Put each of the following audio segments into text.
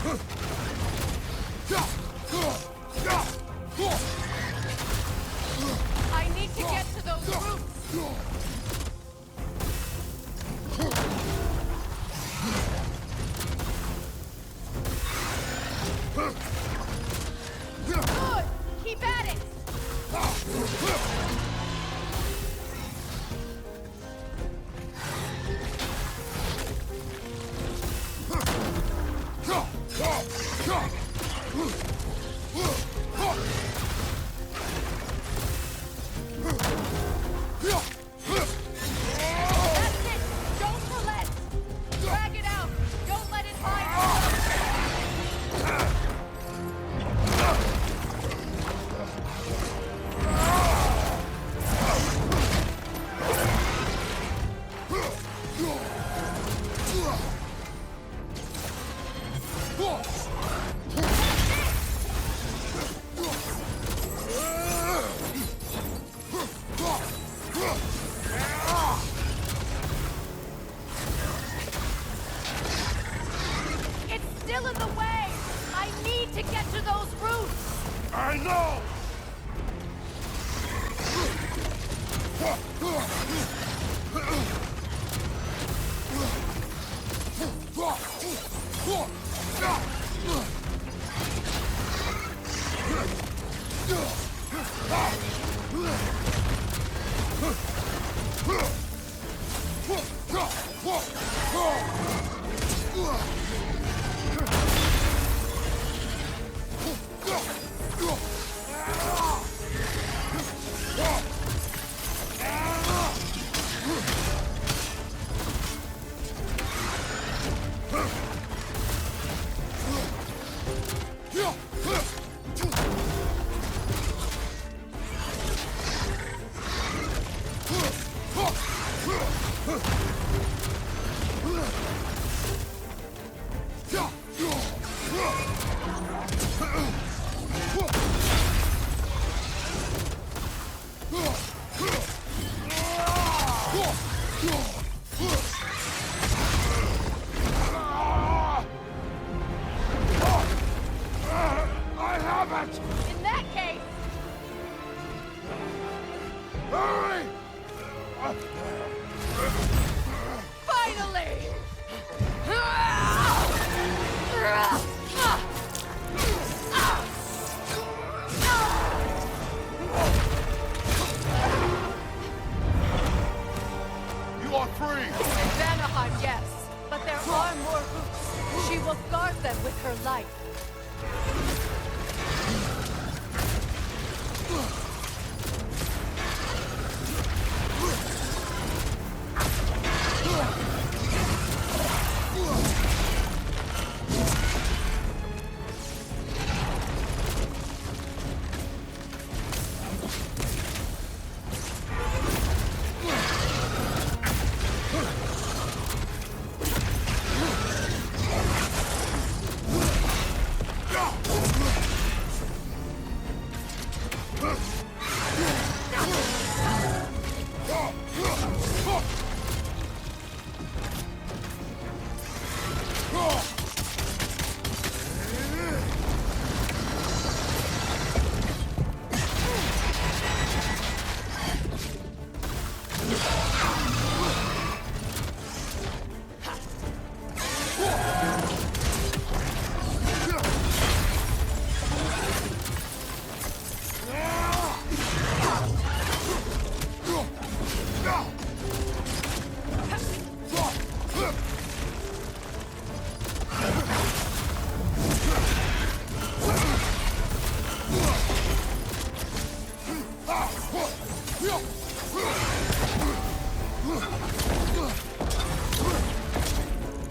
I need to get to those roots! Good! Keep at it! That's it! Don't relent! Drag it out! Don't let it hide! It's still in the way! I need to get to those roots! I know! I have it! In that case, Hurry! finally! You are free! In Vanaheim, yes. But there are more roots. She will guard them with her life.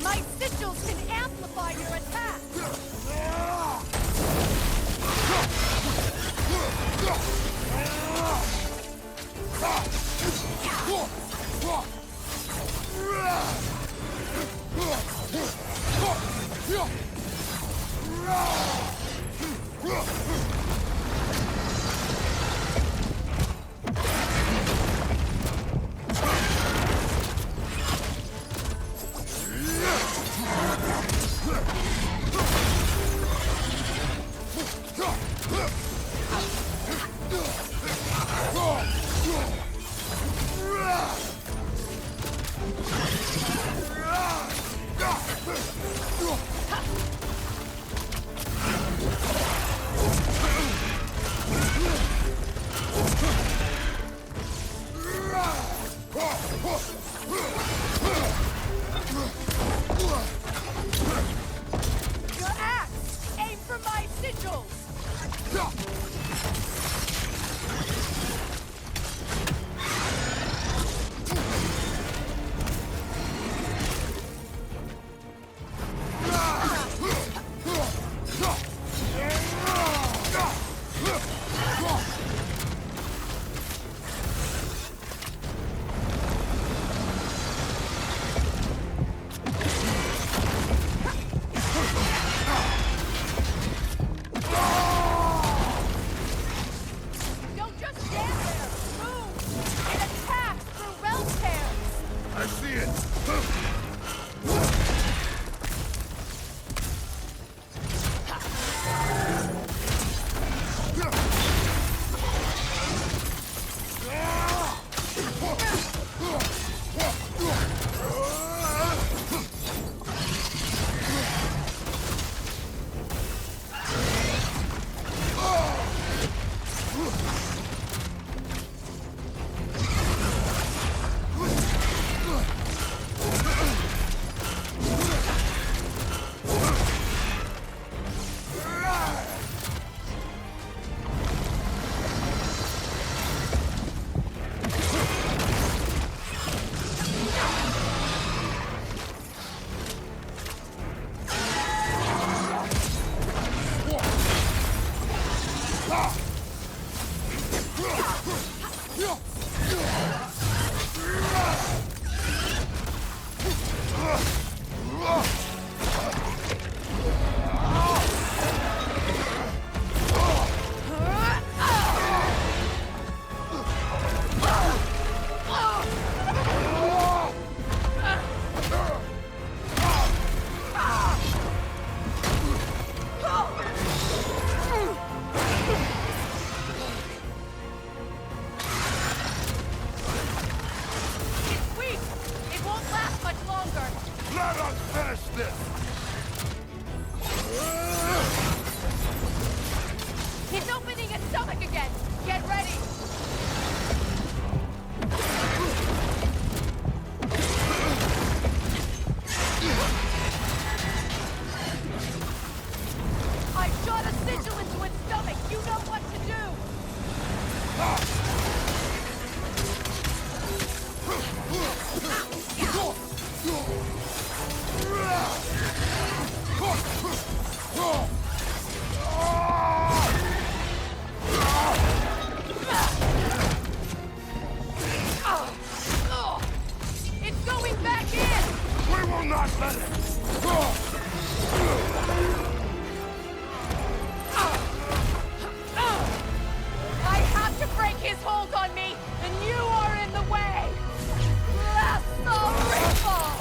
My sigils can amplify your attack! finish this! He's opening his stomach again! Get ready! I shot a sigil into its stomach! You know what to do! It's going back in! We will not let it! I have to break his hold on me, and you are in the way! Blast the ripple!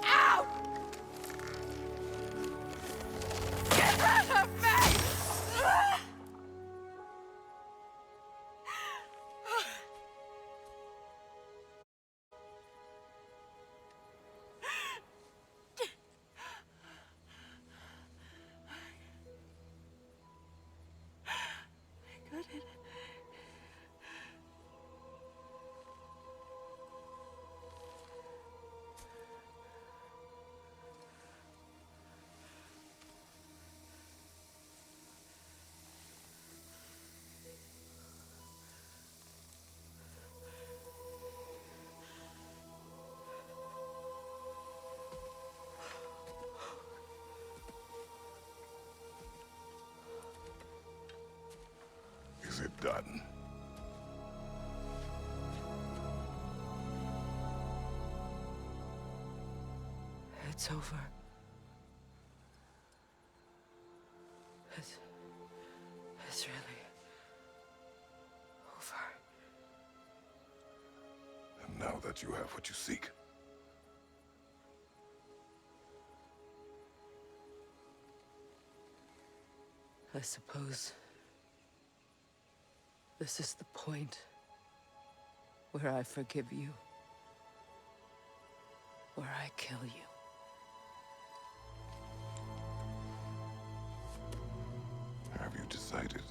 Ow! Get out of me! I got it. Is it done? It's over. It's really over. And now that you have what you seek, I suppose this is the point where I forgive you, where I kill you. have you decided?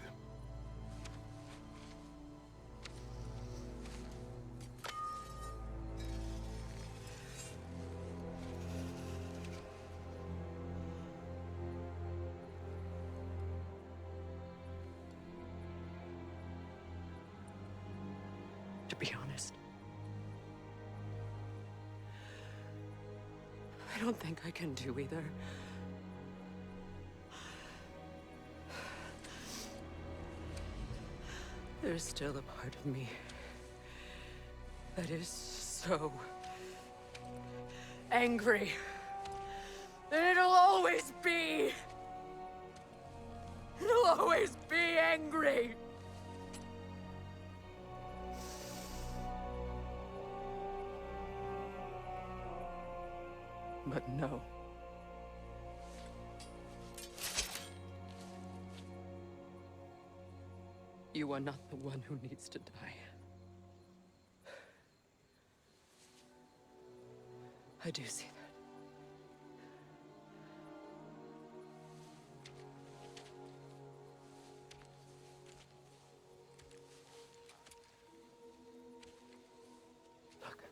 To be honest, I don't think I can do either. There's still a part of me that is so angry that it'll always be. It'll always be angry. But no. You are not the one who needs to die. I do see that. Look.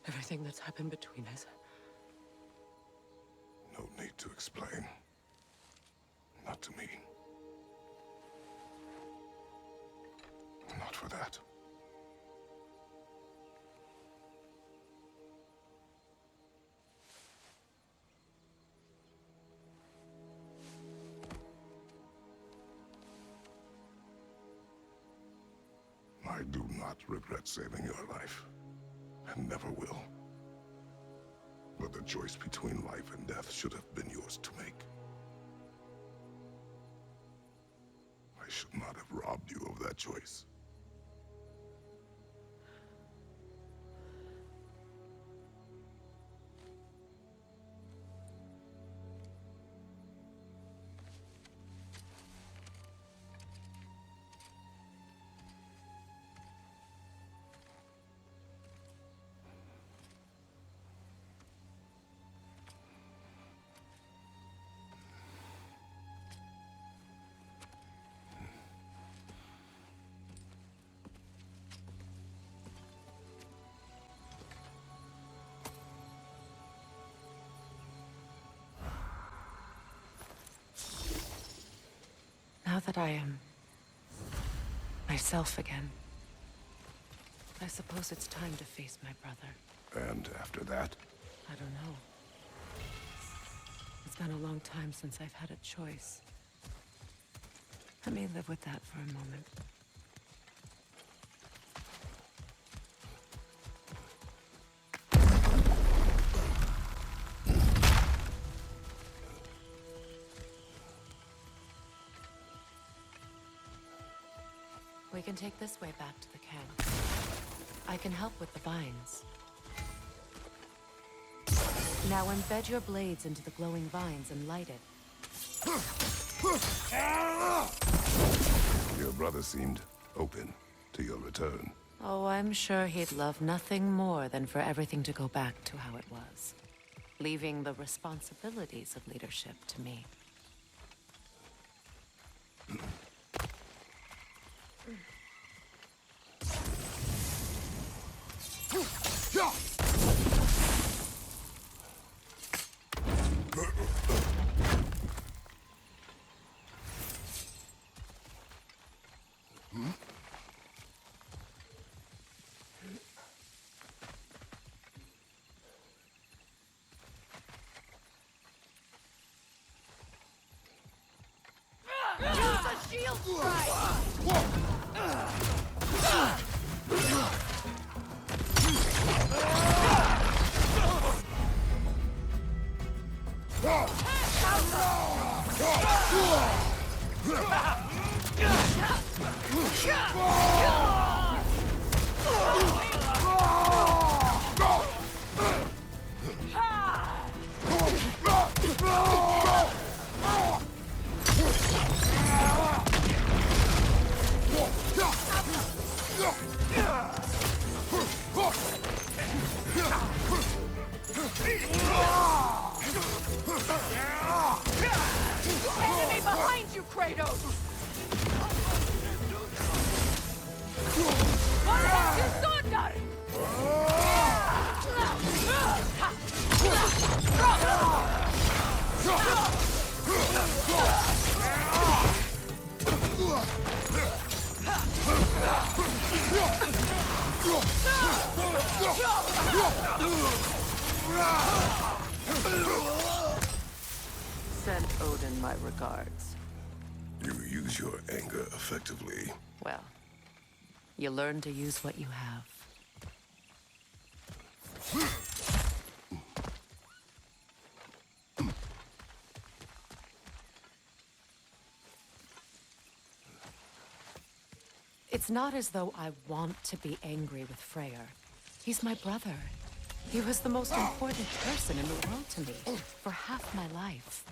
Everything that's happened between us. No need to explain. Not to me. Not for that. I do not regret saving your life, and never will. But the choice between life and death should have been yours to make. I should not have robbed you of that choice. Now that I am myself again, I suppose it's time to face my brother. And after that? I don't know. It's been a long time since I've had a choice. Let me live with that for a moment. We can take this way back to the camp. I can help with the vines. Now embed your blades into the glowing vines and light it. Your brother seemed open to your return. Oh, I'm sure he'd love nothing more than for everything to go back to how it was, leaving the responsibilities of leadership to me. Use a shield strike! Enemy behind you, Kratos! Send Odin my regards. You use your anger effectively. Well, you learn to use what you have. It's not as though I want to be angry with Freyr. He's my brother. He was the most important person in the world to me for half my life.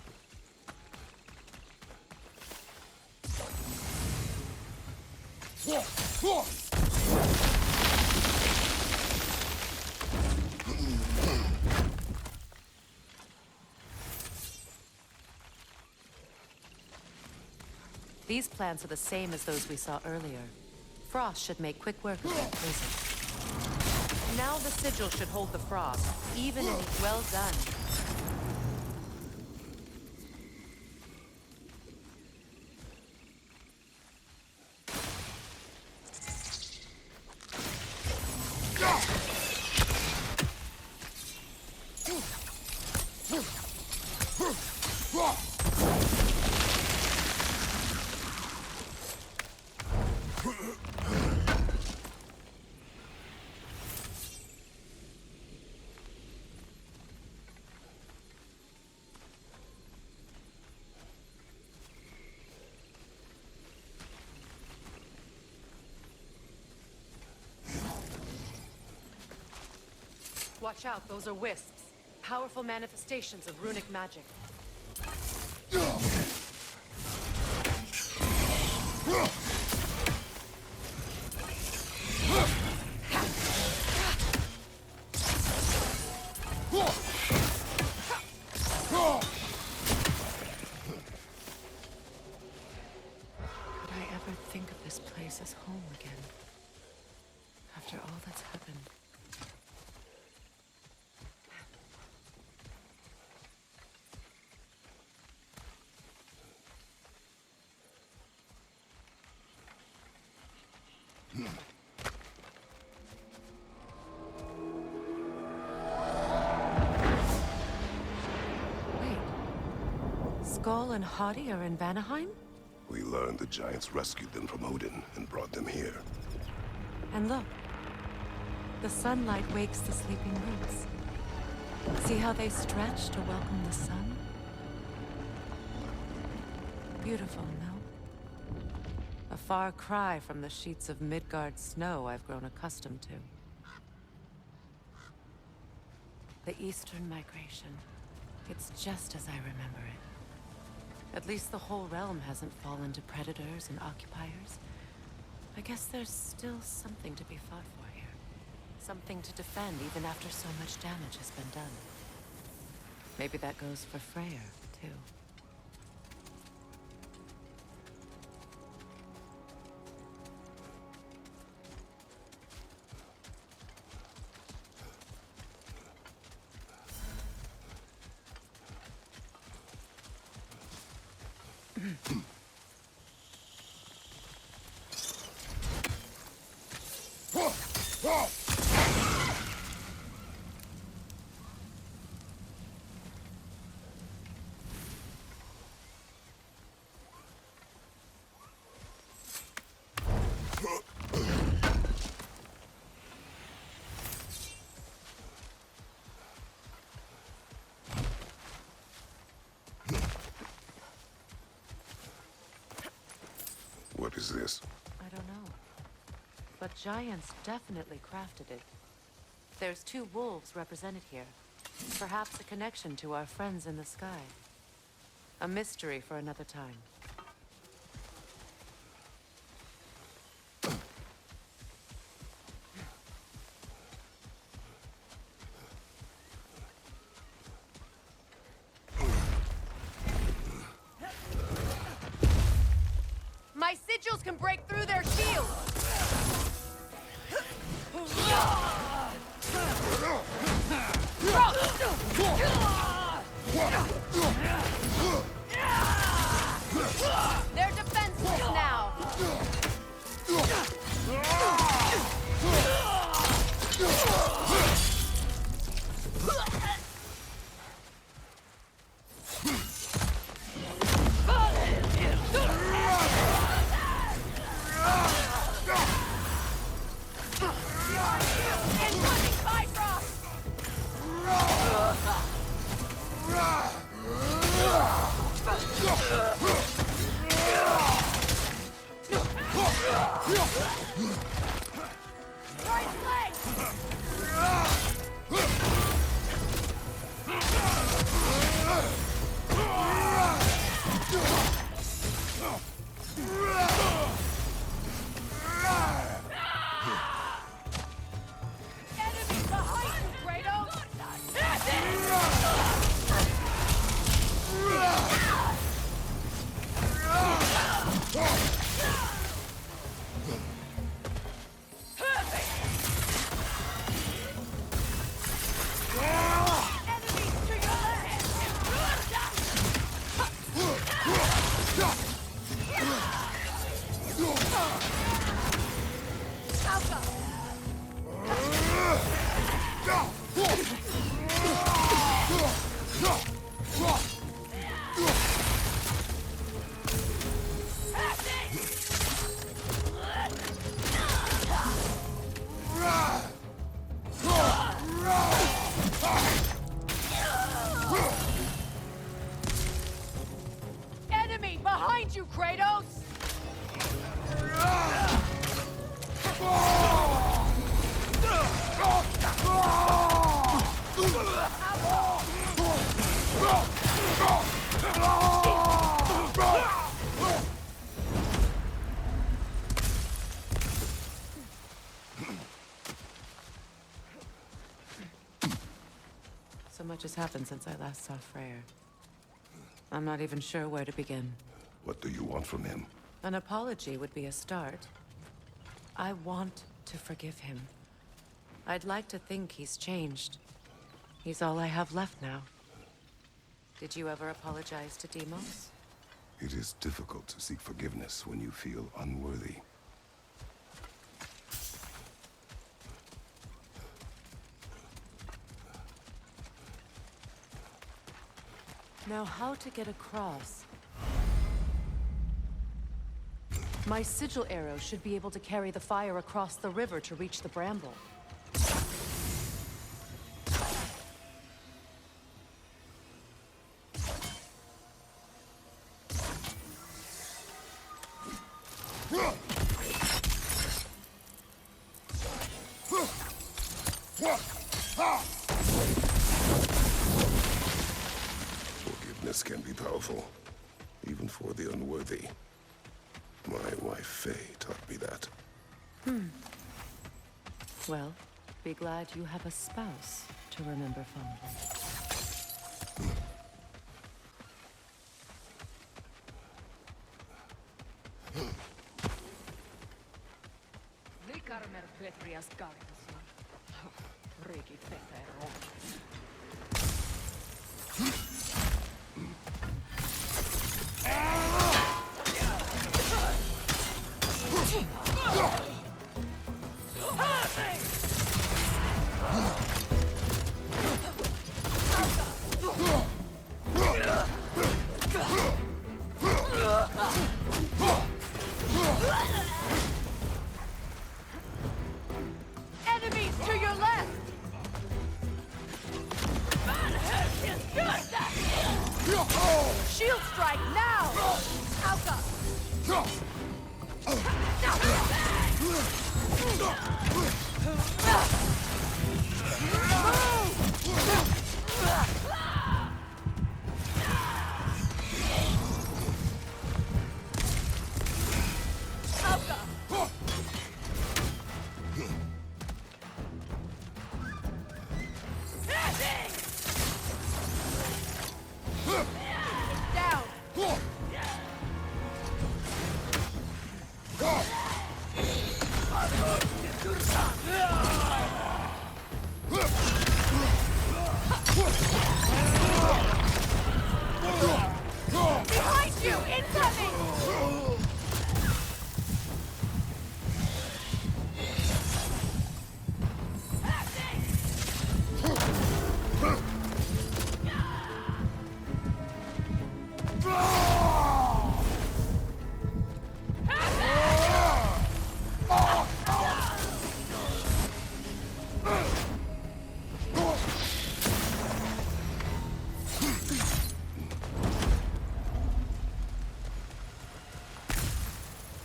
These plants are the same as those we saw earlier. Frost should make quick work of that prison. Now Now the sigil should hold the frost, even in... Well done. Watch out, those are wisps. Powerful manifestations of runic magic. Could I ever think of this place as home again? After all that's happened. Wait. Skull and Hadi are in Vanaheim? We learned the giants rescued them from Odin and brought them here. And look. The sunlight wakes the sleeping roots. See how they stretch to welcome the sun? Beautiful, no? A far cry from the sheets of Midgard snow I've grown accustomed to. The Eastern Migration. It's just as I remember it. At least the whole realm hasn't fallen to predators and occupiers. I guess there's still something to be fought for here. Something to defend even after so much damage has been done. Maybe that goes for Freyr, too. What is this? I don't know. But giants definitely crafted it. There's 2 wolves represented here. Perhaps a connection to our friends in the sky. A mystery for another time. My sigils can break through their shields! They're defenseless now! Enemy behind you, Kratos! So much has happened since I last saw Freyr. I'm not even sure where to begin. What do you want from him? An apology would be a start. I want to forgive him. I'd like to think he's changed. He's all I have left now. Did you ever apologize to Deimos? It is difficult to seek forgiveness when you feel unworthy. Now, how to get across? My sigil arrow should be able to carry the fire across the river to reach the bramble. Forgiveness can be powerful, even for the unworthy. My wife Faye taught me that. Well, be glad you have a spouse to remember fondly. Enemies to your left! Shield strike now! Alka! Down! Behind you! Incoming!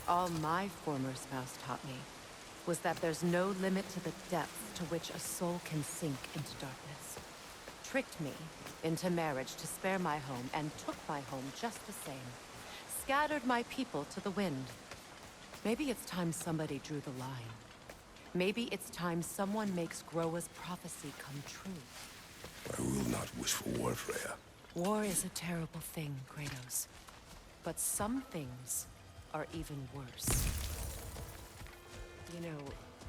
All my former spouse taught me was that there's no limit to the depth to which a soul can sink into darkness. Tricked me into marriage to spare my home and took my home just the same. Scattered my people to the wind. Maybe it's time somebody drew the line. Maybe it's time someone makes Groa's prophecy come true. I will not wish for war, Freya. War is a terrible thing, Kratos. But some things are even worse. You know,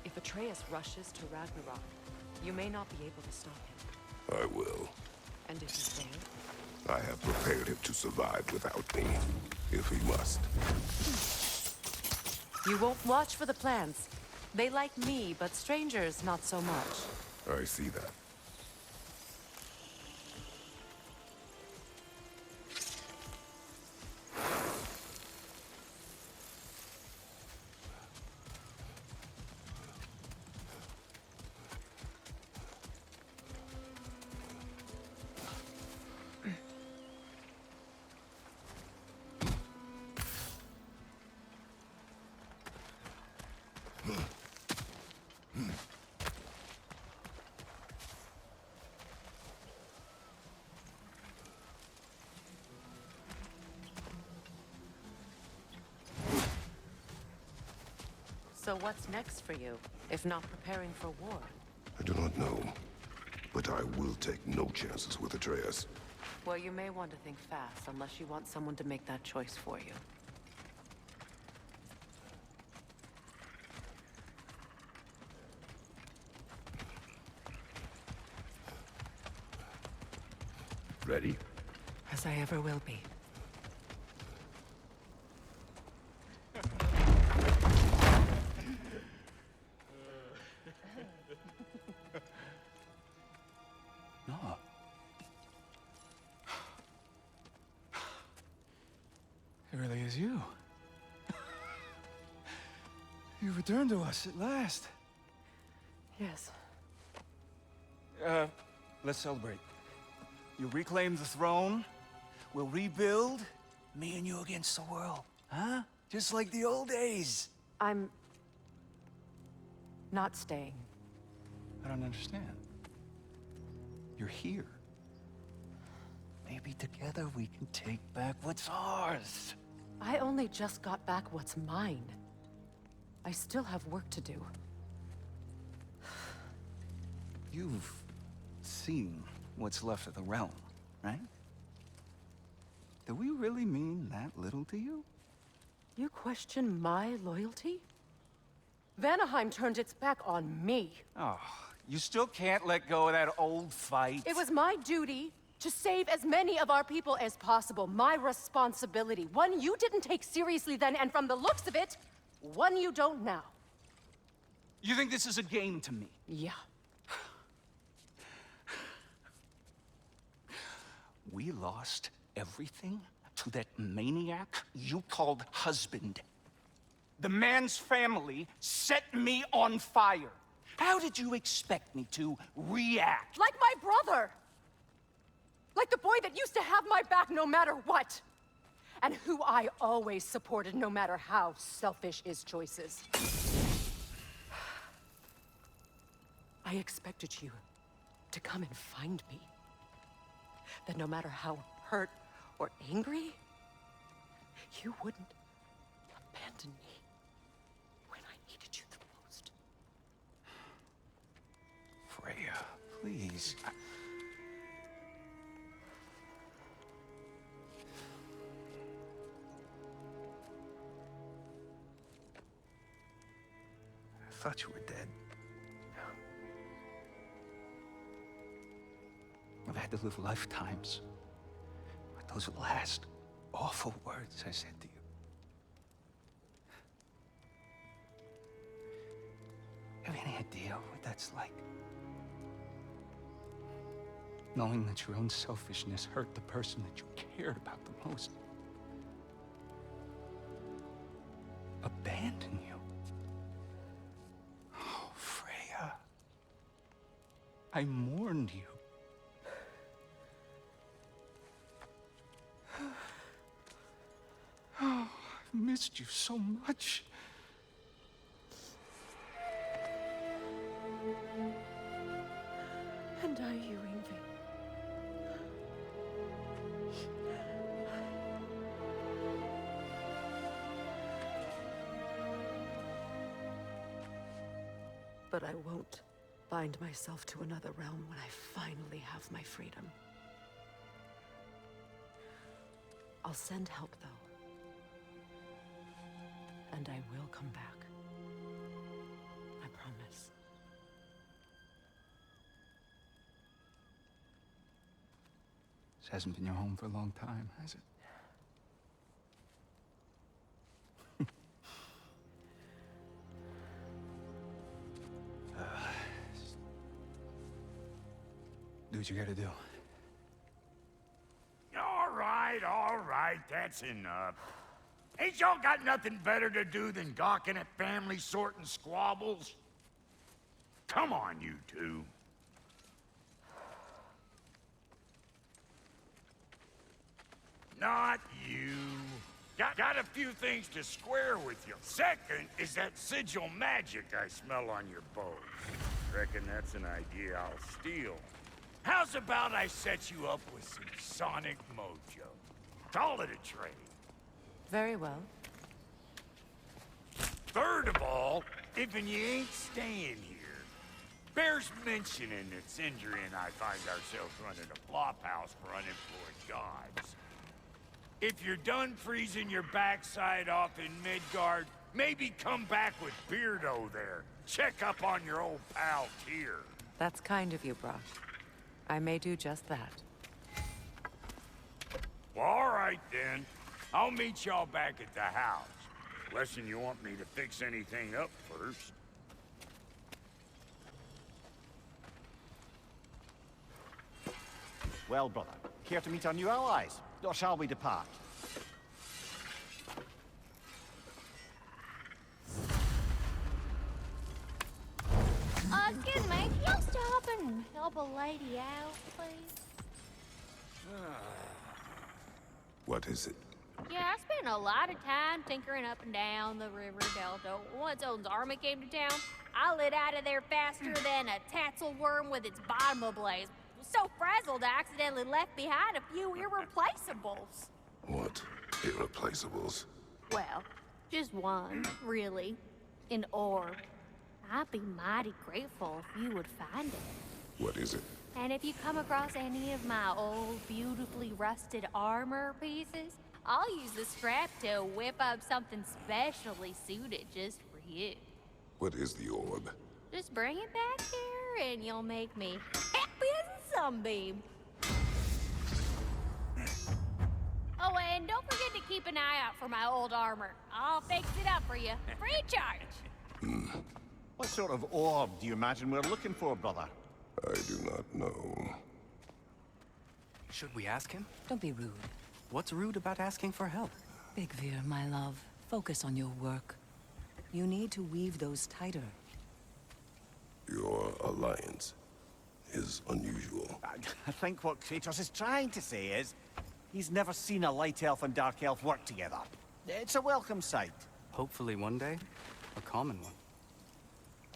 if Atreus rushes to Ragnarök, you may not be able to stop him. I will. And if you fail? I have prepared him to survive without me, if he must. You won't watch for the plants. They like me, but strangers not so much. I see that. So what's next for you, if not preparing for war? I do not know, but I will take no chances with Atreus. Well, you may want to think fast, unless you want someone to make that choice for you. Ready? As I ever will be. No. It really is you. You returned to us at last. Yes. Let's celebrate. You reclaim the throne, we'll rebuild, me and you against the world, huh? Just like the old days. I'm... not staying. I don't understand. You're here. Maybe together we can take back what's ours. I only just got back what's mine. I still have work to do. You've seen what's left of the realm, right? Do we really mean that little to you? You question my loyalty? Vanaheim turned its back on me. Oh, you still can't let go of that old fight? It was my duty to save as many of our people as possible. My responsibility. One you didn't take seriously then, and from the looks of it, one you don't now. You think this is a game to me? Yeah. We lost everything to that maniac you called husband. The man's family set me on fire. How did you expect me to react? Like my brother! Like the boy that used to have my back no matter what! And who I always supported no matter how selfish his choices. I expected you to come and find me. That no matter how hurt or angry, you wouldn't abandon me when I needed you the most. Freya, please. I thought you were dead. I've had to live lifetimes with those last awful words I said to you. Have any idea what that's like? Knowing that your own selfishness hurt the person that you cared about the most. Abandon you. Oh, Freya. I mourned you. Oh, I've missed you so much. And are you, Ingvi? But I won't bind myself to another realm when I finally have my freedom. I'll send help, though. And I will come back. I promise. This hasn't been your home for a long time, has it? Do what you gotta do. All right, that's enough. Ain't y'all got nothing better to do than gawking at family sorting squabbles? Come on, you two. Not you. Got a few things to square with you. Second is that sigil magic I smell on your bow. Reckon that's an idea I'll steal. How's about I set you up with some sonic mojo? Call it a trade. Very well. Third of all, If you ain't staying here, bears mentioning that Sindri and I find ourselves running a flophouse for unemployed gods. If you're done freezing your backside off in Midgard, maybe come back with Beardo there. Check up on your old pal Tyr. That's kind of you, Brock. I may do just that. Well, all right then. I'll meet y'all back at the house. Unless you want me to fix anything up first. Well, brother, care to meet our new allies? Or shall we depart? Excuse me, can y'all stop and help a lady out, please? What is it? Yeah, I spent a lot of time tinkering up and down the river delta. Once Odin's army came to town, I lit out of there faster than a tassel worm with its bottom ablaze. So frazzled, I accidentally left behind a few irreplaceables. What? Irreplaceables? Well, just one, really. An orb. I'd be mighty grateful if you would find it. What is it? And if you come across any of my old, beautifully rusted armor pieces, I'll use the scrap to whip up something specially suited just for you. What is the orb? Just bring it back here and you'll make me happy as a sunbeam. Oh, and don't forget to keep an eye out for my old armor. I'll fix it up for you, free of charge. What sort of orb do you imagine we're looking for, brother? I do not know. Should we ask him? Don't be rude. What's rude about asking for help? Big Veer, my love, focus on your work. You need to weave those tighter. Your alliance is unusual. I think what Kratos is trying to say is, he's never seen a light elf and dark elf work together. It's a welcome sight. Hopefully one day, a common one.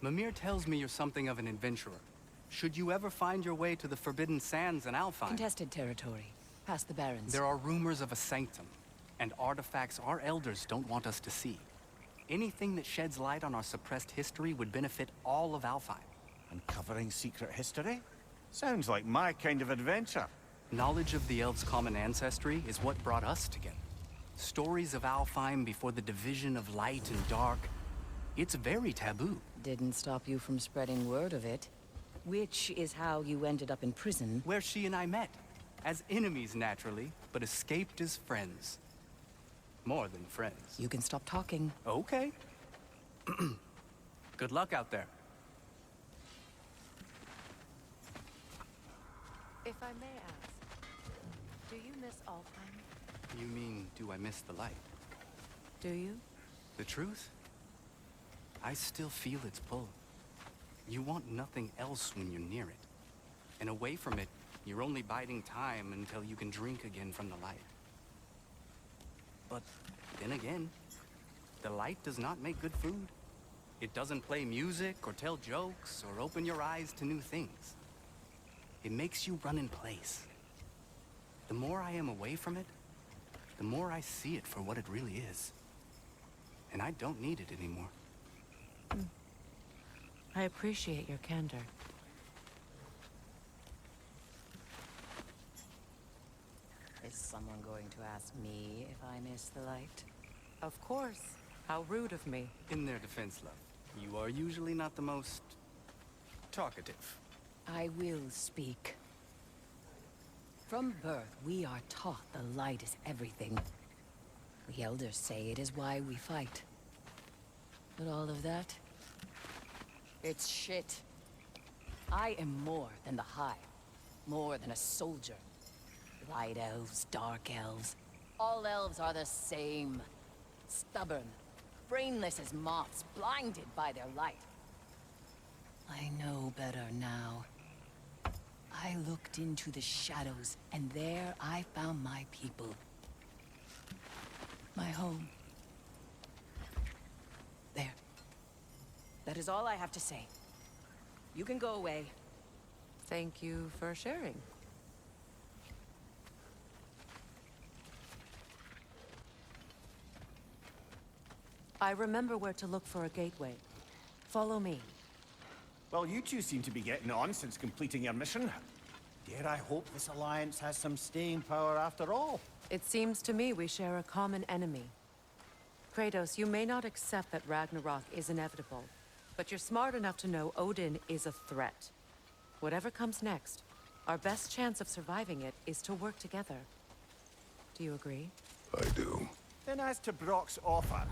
Mimir tells me you're something of an adventurer. Should you ever find your way to the Forbidden Sands in Alfheim... Contested territory. Past the Barrens. There are rumors of a sanctum, and artifacts our elders don't want us to see. Anything that sheds light on our suppressed history would benefit all of Alfheim. Uncovering secret history? Sounds like my kind of adventure. Knowledge of the elves' common ancestry is what brought us together. Stories of Alfheim before the division of light and dark. It's very taboo. Didn't stop you from spreading word of it. Which is how you ended up in prison. Where she and I met. As enemies, naturally, but escaped as friends. More than friends. You can stop talking. Okay. Good luck out there. If I may ask, do you miss Alfheim? You mean, do I miss the light? Do you? The truth? I still feel its pull. You want nothing else when you're near it. And away from it, you're only biding time until you can drink again from the light. But then again, the light does not make good food. It doesn't play music or tell jokes or open your eyes to new things. It makes you run in place. The more I am away from it, the more I see it for what it really is. And I don't need it anymore. I appreciate your candor. Is someone going to ask me if I miss the light? Of course. How rude of me. In their defense, love, you are usually not the most talkative. I will speak. From birth, we are taught the light is everything. The elders say it is why we fight. But all of that, it's shit. I am more than the Hive. More than a soldier. Light elves, dark elves. All elves are the same. Stubborn. Brainless as moths, blinded by their light. I know better now. I looked into the shadows, and there I found my people. My home. There. That is all I have to say. You can go away. Thank you for sharing. I remember where to look for a gateway. Follow me. Well, you two seem to be getting on since completing your mission. Dare I hope this alliance has some staying power after all? It seems to me we share a common enemy. Kratos, you may not accept that Ragnarok is inevitable, but you're smart enough to know Odin is a threat. Whatever comes next, our best chance of surviving it is to work together. Do you agree? I do. Then as to Brock's offer,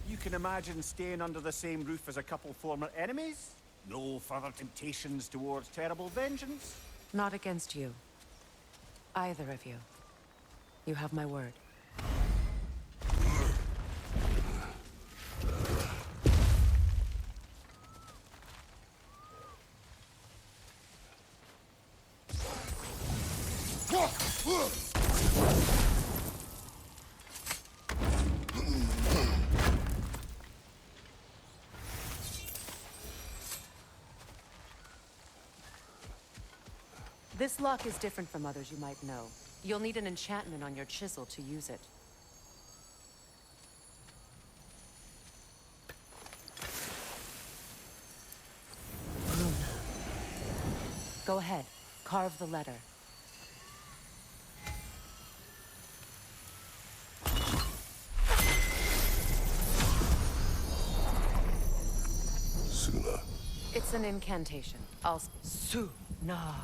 you can imagine staying under the same roof as a couple former enemies? No further temptations towards terrible vengeance? Not against you. Either of you. You have my word. This lock is different from others you might know. You'll need an enchantment on your chisel to use it. Go ahead. Carve the letter. Suna. It's an incantation. Suna.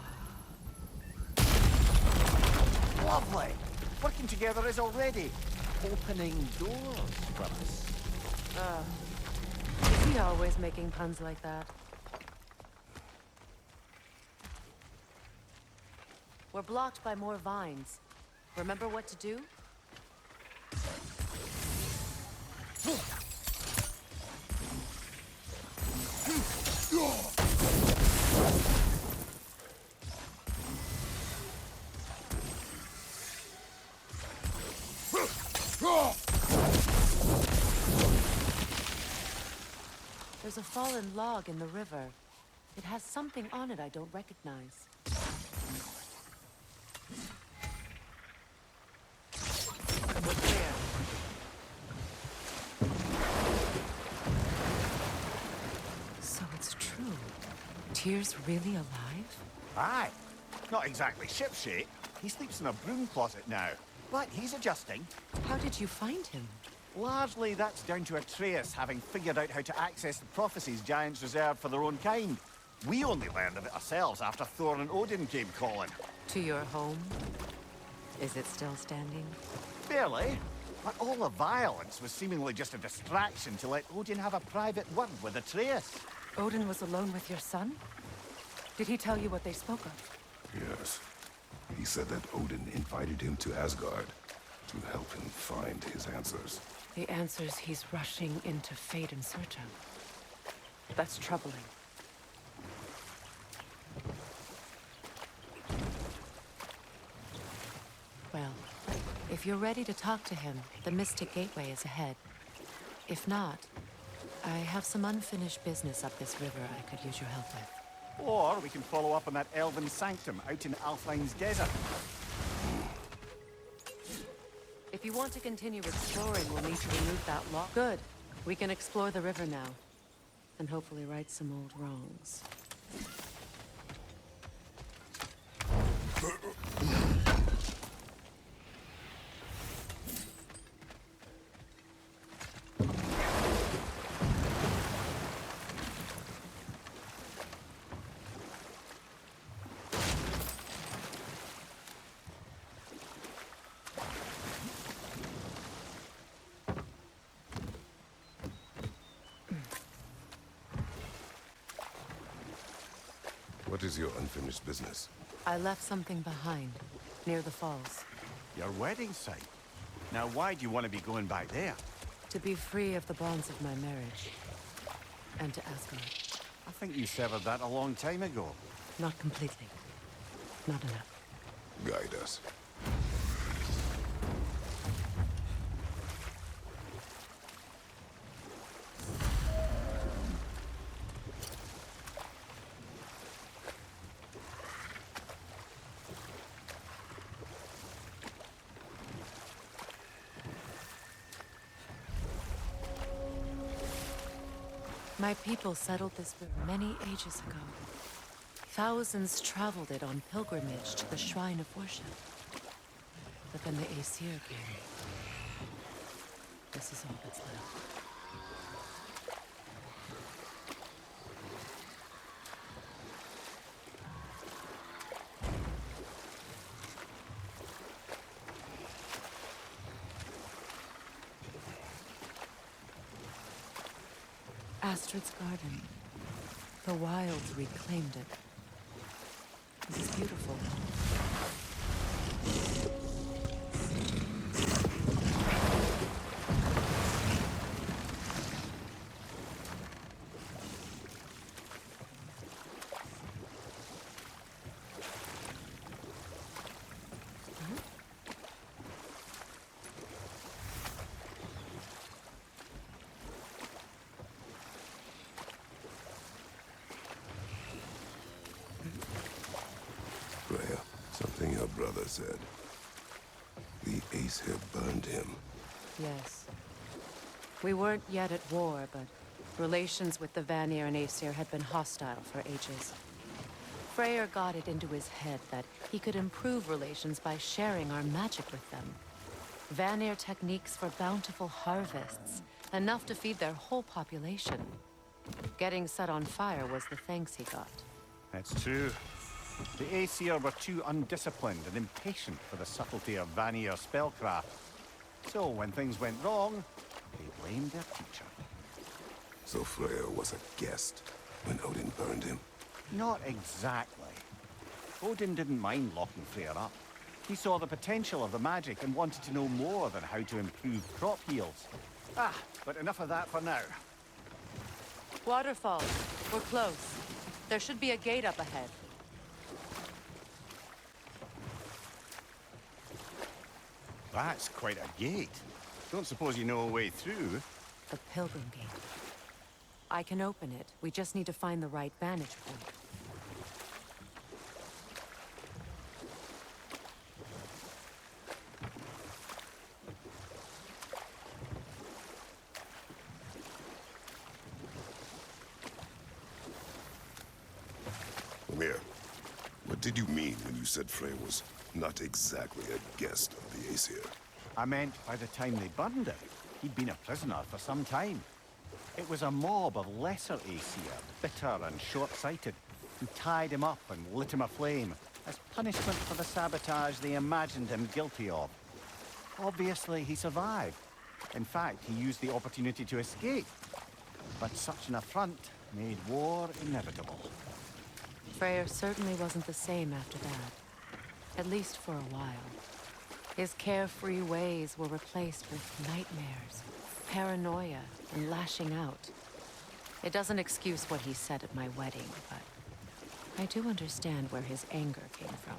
Lovely! Working together is already opening doors for us. Is he always making puns like that? We're blocked by more vines. Remember what to do? There's a fallen log in the river. It has something on it I don't recognize. We're clear. So it's true. Tyr's really alive? Aye. Not exactly shipshape. He sleeps in a broom closet now. But he's adjusting. How did you find him? Largely, that's down to Atreus having figured out how to access the prophecies giants reserved for their own kind. We only learned of it ourselves after Thor and Odin came calling. To your home? Is it still standing? Barely. But all the violence was seemingly just a distraction to let Odin have a private word with Atreus. Odin was alone with your son? Did he tell you what they spoke of? Yes. He said that Odin invited him to Asgard to help him find his answers. The answers he's rushing into fate in search of. That's troubling. Well, if you're ready to talk to him, the Mystic Gateway is ahead. If not, I have some unfinished business up this river I could use your help with. Or we can follow up on that elven sanctum out in Alfheim's desert. If you want to continue exploring, we'll need to remove that lock. Good. We can explore the river now. And hopefully right some old wrongs. What is your unfinished business? I left something behind, near the falls. Your wedding site. Now why do you want to be going back there? To be free of the bonds of my marriage. And to Asgard. I think you severed that a long time ago. Not completely. Not enough. Guide us. My people settled this river many ages ago. Thousands traveled it on pilgrimage to the shrine of worship. But then the Aesir came. This is all that's left. Astrid's garden. The wilds reclaimed it. This is beautiful. Freya, something your brother said. The Aesir burned him. Yes. We weren't yet at war, but relations with the Vanir and Aesir had been hostile for ages. Freyr got it into his head that he could improve relations by sharing our magic with them. Vanir techniques for bountiful harvests, enough to feed their whole population. Getting set on fire was the thanks he got. That's true. The Aesir were too undisciplined and impatient for the subtlety of Vanir spellcraft. So when things went wrong, they blamed their teacher. So Freya was a guest when Odin burned him? Not exactly. Odin didn't mind locking Freyr up. He saw the potential of the magic and wanted to know more than how to improve crop yields. But enough of that for now. Waterfall. We're close. There should be a gate up ahead. That's quite a gate. Don't suppose you know a way through? The Pilgrim Gate. I can open it. We just need to find the right vantage point. Mimir, what did you mean when you said Freya was not exactly a guest of the Aesir? I meant by the time they burned him, he'd been a prisoner for some time. It was a mob of lesser Aesir, bitter and short-sighted, who tied him up and lit him aflame as punishment for the sabotage they imagined him guilty of. Obviously, he survived. In fact, he used the opportunity to escape. But such an affront made war inevitable. Freyr certainly wasn't the same after that. At least for a while. His carefree ways were replaced with nightmares, paranoia, and lashing out. It doesn't excuse what he said at my wedding, but I do understand where his anger came from.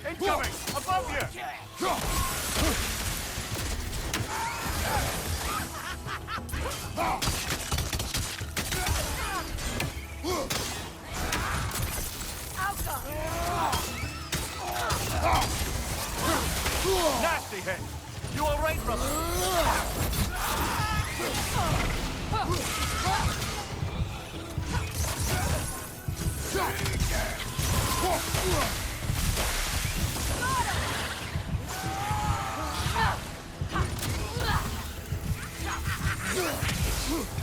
Incoming! Above you! Nasty hit! You all right, brother?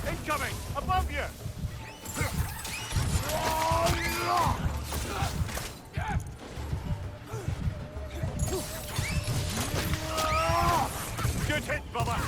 Incoming! Above you! Good hit, brother!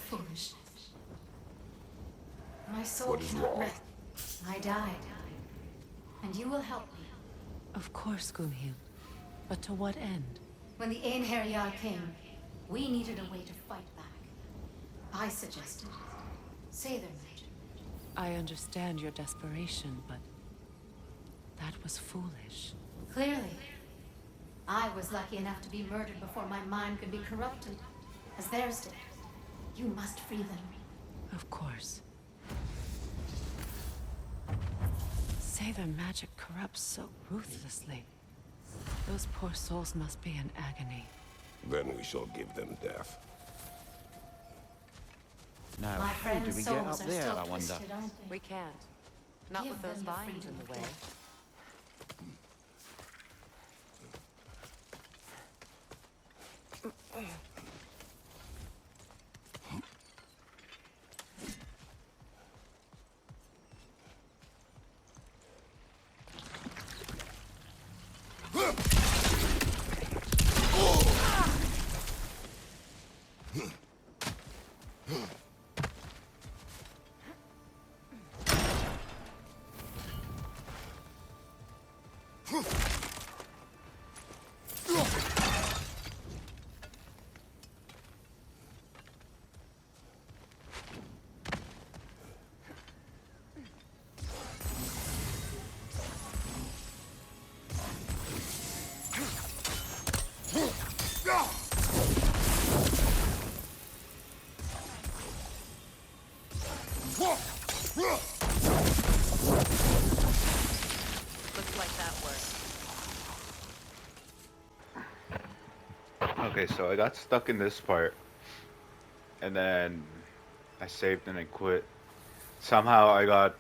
foolishness. My soul What is cannot wrong? rest. I died. And you will help me. Of course, Gunhild. But to what end? When the Einherjar came, we needed a way to fight back. I suggested say their magic. I understand your desperation, but that was foolish. Clearly. I was lucky enough to be murdered before my mind could be corrupted, as theirs did. You must free them. Of course. Say their magic corrupts so ruthlessly. Those poor souls must be in agony. Then we shall give them death. Now, My how do friends' we get souls up are there, still I wonder? twisted, aren't they? We can't. Not Give with those them the vines freedom in the of way. death. Looks like that worked. Okay, so I got stuck in this part, and then I saved and I quit. Somehow I got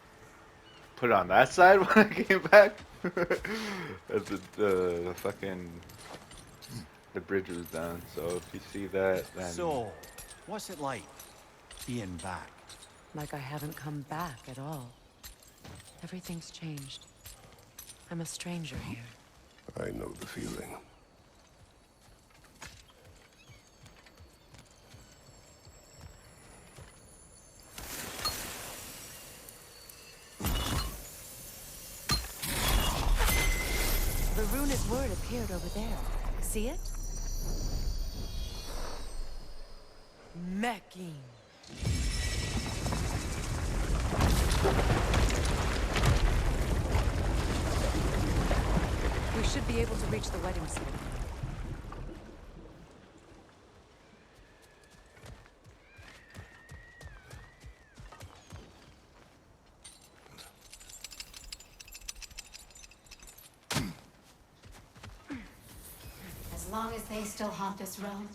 put on that side when I came back. the fucking the bridge was down. So if you see that, then So, what's it like being back? Like I haven't come back at all. Everything's changed. I'm a stranger here. I know the feeling. The runic word appeared over there. See it? Mecking. We should be able to reach the wedding site. As long as they still haunt this realm,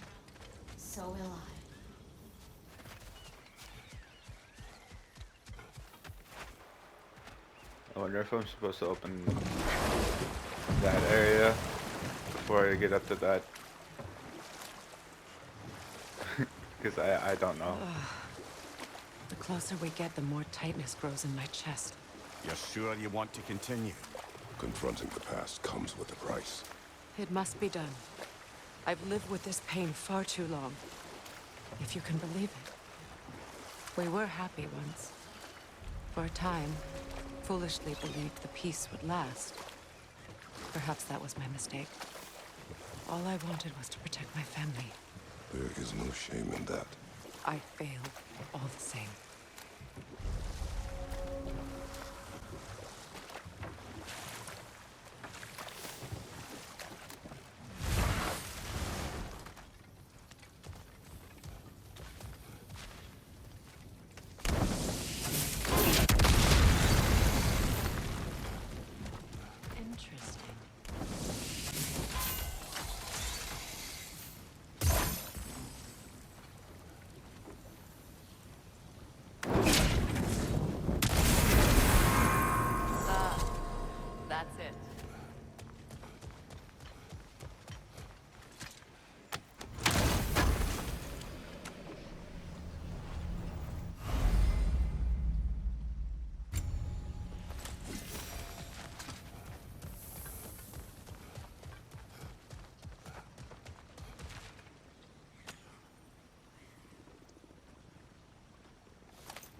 so will I. I wonder if I'm supposed to open that area before I get up to that. Because I don't know. The closer we get, the more tightness grows in my chest. You're sure you want to continue? Confronting the past comes with a price. It must be done. I've lived with this pain far too long. If you can believe it. We were happy once. For a time, foolishly believed the peace would last. Perhaps that was my mistake. All I wanted was to protect my family. There is no shame in that. I failed, all the same. Interesting.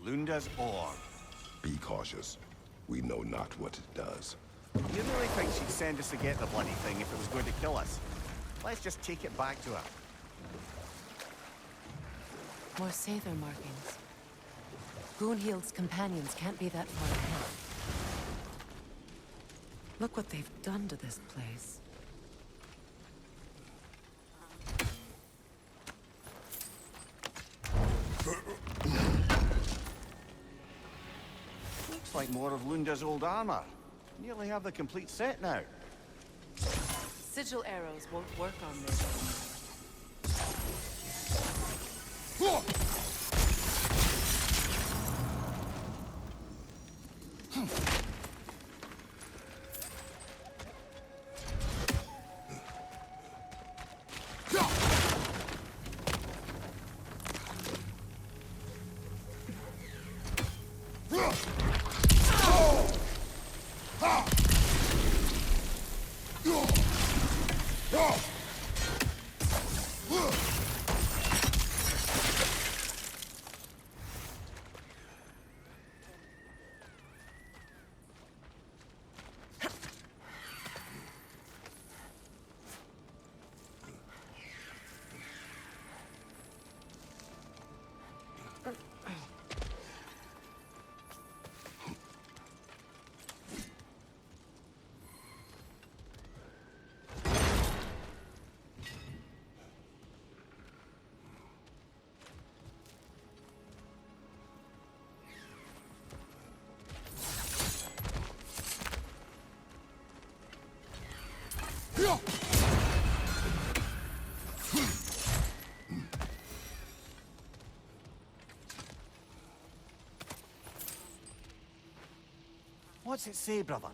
Lunda's orb. Be cautious. We know not what it does. You really think she'd send us to get the bloody thing if it was going to kill us? Let's just take it back to her. More Sather markings. Gunhild's companions can't be that far ahead. Look what they've done to this place. Looks like more of Lunda's old armor. Nearly have the complete set now. Sigil arrows won't work on this. What's it say, brother?